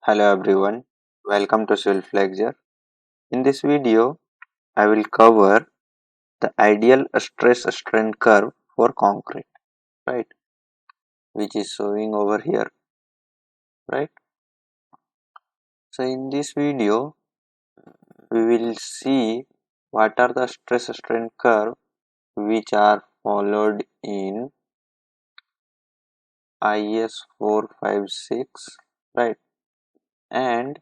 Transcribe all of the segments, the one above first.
Hello everyone, welcome to CIVIL FLEXURE. In this video, I will cover the ideal stress strain curve for concrete, right, which is showing over here, right. So in this video, we will see what are the stress strain curve which are followed in IES 456, right, and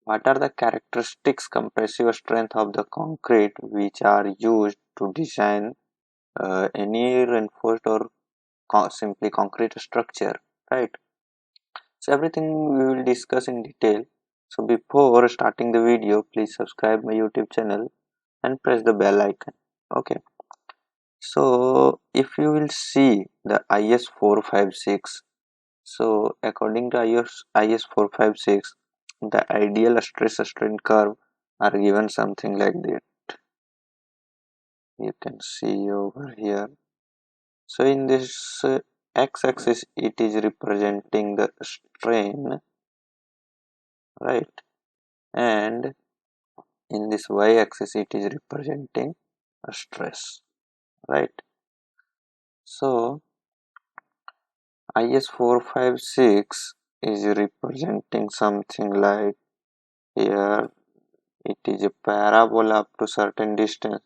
what are the characteristics compressive strength of the concrete which are used to design any reinforced or simply concrete structure, right. So everything we will discuss in detail. So before starting the video, please subscribe my YouTube channel and press the bell icon. Okay, so if you will see the IS 456, so according to IS 456, the ideal stress strain curve are given something like that. You can see over here. So in this x-axis it is representing the strain, right, and in this y-axis it is representing a stress, right. So IS 456 is representing something like here it is a parabola up to certain distance,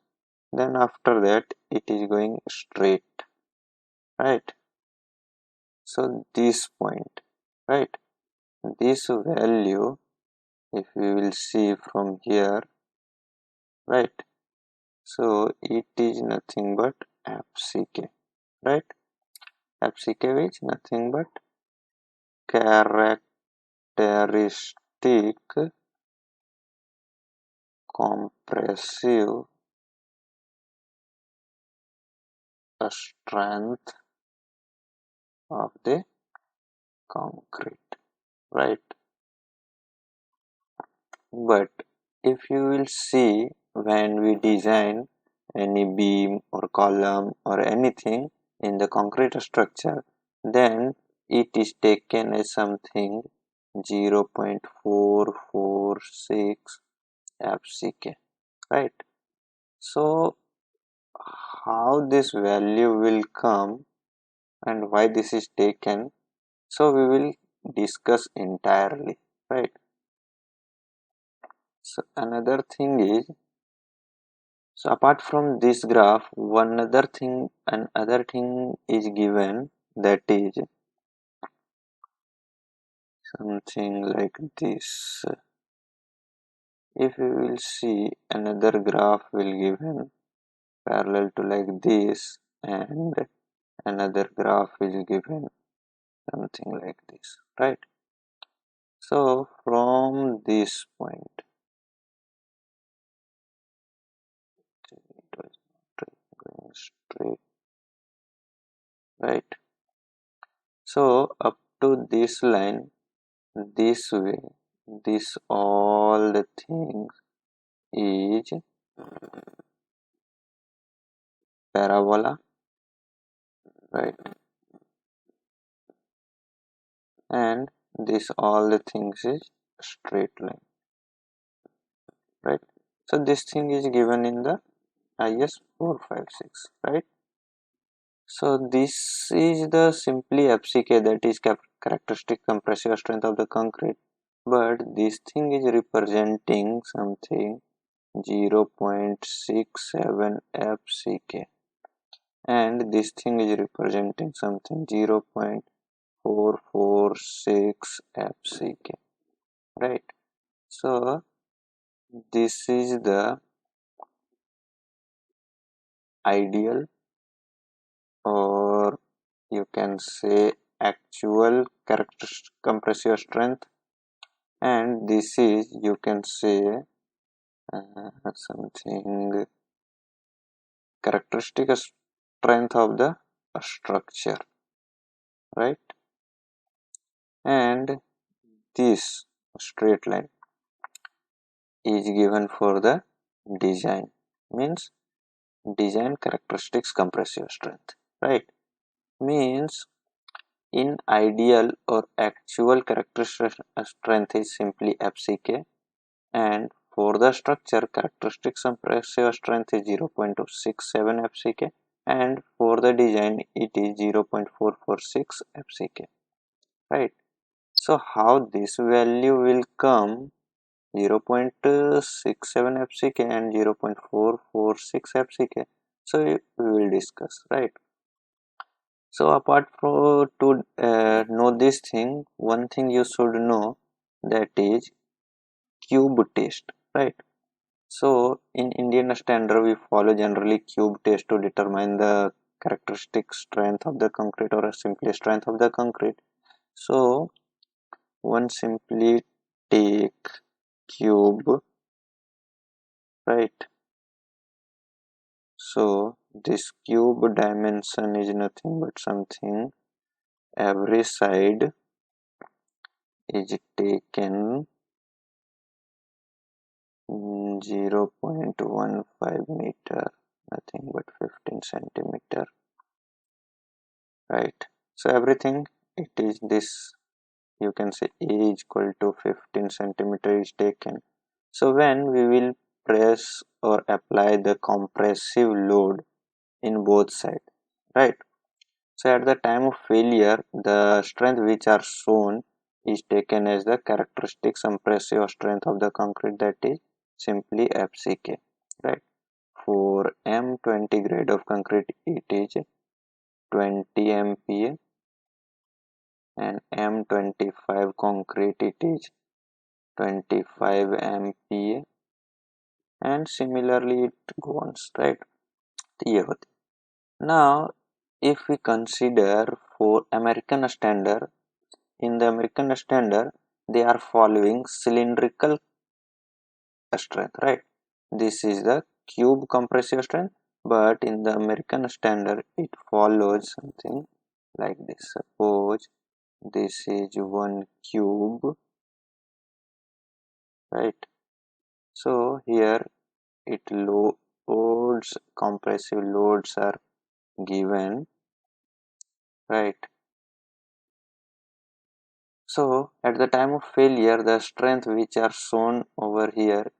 then after that it is going straight, right. So this point, right, this value, if we will see from here, right, so it is nothing but FCK, right. FCK is nothing but characteristic compressive strength of the concrete, right. But if you will see, when we design any beam or column or anything in the concrete structure, then it is taken as something 0.446 FCK, right. So how this value will come and why this is taken, so we will discuss entirely, right. So another thing is, so apart from this graph, another thing is given, that is something like this. If we will see, another graph will given parallel to like this, and another graph is given something like this, right. So from this point, it was going straight, right. So up to this line, this way, this all the things is parabola, right, and this all the things is straight line, right. So this thing is given in the IS 456, right. So this is the simply FCK, that is characteristic compressive strength of the concrete, but this thing is representing something 0.67 FCK, and this thing is representing something 0.446 FCK, right. So this is the ideal, or you can say actual characteristic compressive strength, and this is, you can say, something characteristic strength of the structure, right. And this straight line is given for the design, means design characteristics compressive strength, right. Means in ideal or actual characteristic strength is simply FCK, and for the structure characteristic compressive strength is 0.267 FCK, and for the design it is 0.446 FCK, right? So how this value will come, 0.67 FCK and 0.446 FCK, so we will discuss, right? So apart from to know this thing, one thing you should know, that is cube test, right? So in Indian standard we follow generally cube test to determine the characteristic strength of the concrete or simply strength of the concrete. So one simply take cube, right? So this cube dimension is nothing but something, every side is taken 0.15 meter, nothing but 15 centimeter, right? So everything it is this, you can say A is equal to 15 centimeter is taken. So when we will press or apply the compressive load in both sides, right? So at the time of failure, the strength which are shown is taken as the characteristic compressive strength of the concrete, that is simply FCK, right? For M20 grade of concrete it is 20 MPa, and M25 concrete it is 25 MPa, and similarly it goes, right? ये होती. Now if we consider for American standard, in the American standard they are following cylindrical strength, right? This is the cube compressive strength, but in the American standard it follows something like this. Suppose this is one cube, right? So here it loads, compressive loads are given, right? So at the time of failure the strength which are shown over here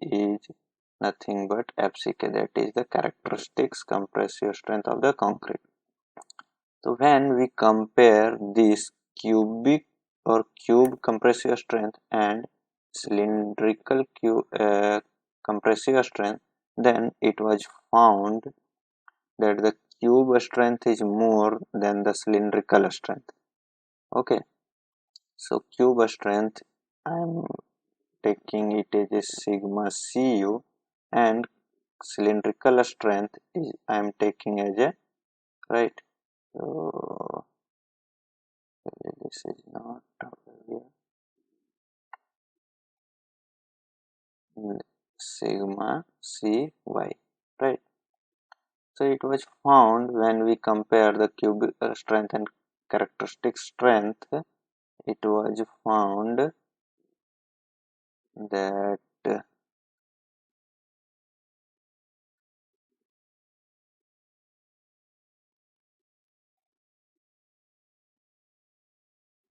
is nothing but FCK, that is the characteristics compressive strength of the concrete. So when we compare this cubic or cube compressive strength and cylindrical compressive strength, then it was found that the cube strength is more than the cylindrical strength. Okay, so cube strength I am taking it as a sigma Cu, and cylindrical strength is I am taking as a, right? So this is not here. Sigma Cy, right? So it was found when we compare the cubic strength and characteristic strength, it was found that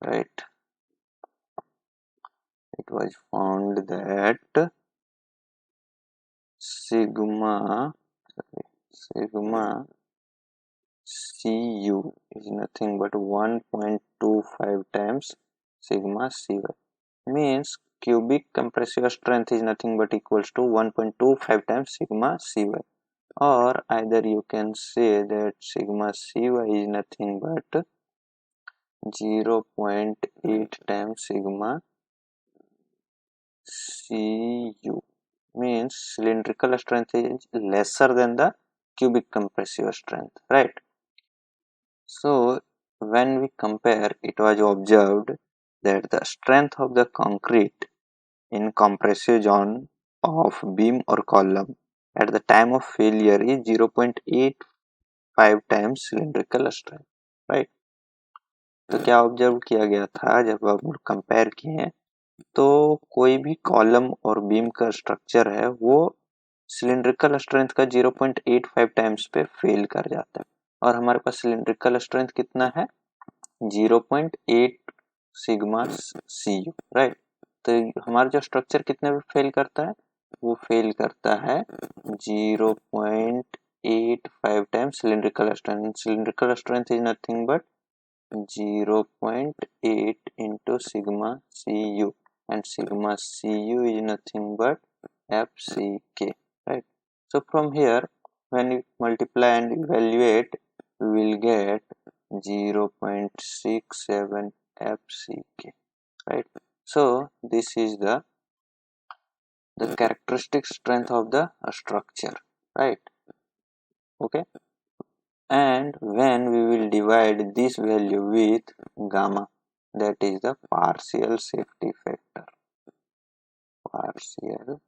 right, it was found that sigma sigma Cu is nothing but 1.25 times sigma Cy, means cubic compressive strength is nothing but equals to 1.25 times sigma Cy, or either you can say that sigma Cy is nothing but 0.8 times sigma Cu, means cylindrical strength is lesser than the cubic compressive strength, right? So when we compare, it was observed that the strength of the concrete in compressive zone of beam or column at the time of failure is 0.85 times cylindrical strength, right? तो क्या observe किया गया था, जब हम compare किए तो कोई भी कॉलम और बीम का स्ट्रक्चर है वो सिलिंड्रिकल स्ट्रेंथ का 0.85 टाइम्स पे फेल कर जाता है, और हमारे पास सिलिंड्रिकल स्ट्रेंथ कितना है 0.8 सिग्मा CU, राइट। तो हमारा जो स्ट्रक्चर कितने पे फेल करता है, वो फेल करता है 0.85 times cylindrical strength. Cylindrical strength is nothing but 0.8 into sigma Cu, and sigma Cu is nothing but FCK, right? So from here, when you multiply and evaluate, we will get 0.67 FCK, right? So this is the characteristic strength of the structure, right? Okay. And when we will divide this value with gamma, that is the partial safety factor, partial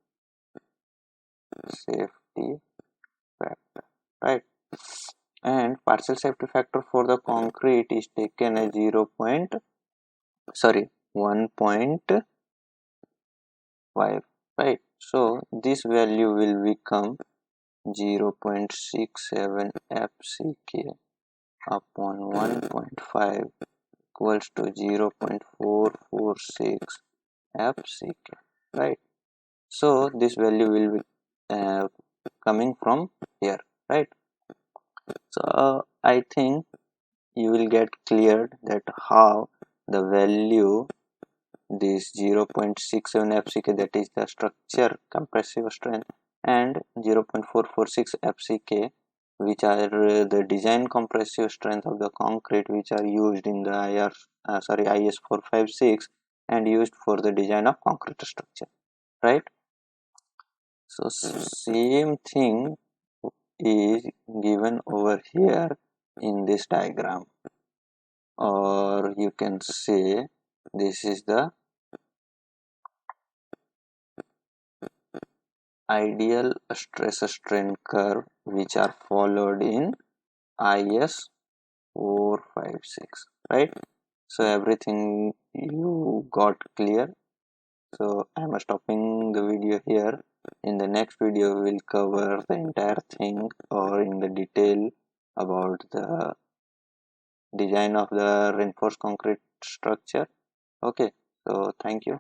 safety factor, right? And partial safety factor for the concrete is taken as 1.5, right? So this value will become 0.67 FCK upon 1.5 equals to 0.446 FCK, right? So this value will be coming from here, right? So I think you will get cleared that how the value, this 0.67 FCK, that is the structure compressive strength, and 0.446 FCK, which are the design compressive strength of the concrete, which are used in the IES 456 and used for the design of concrete structure, right? So same thing is given over here in this diagram, or you can say this is the ideal stress strain curve which are followed in IES 456, right? So everything you got clear. So I am stopping the video here. In the next video we will cover the entire thing, or in the detail, about the design of the reinforced concrete structure. Okay, so thank you.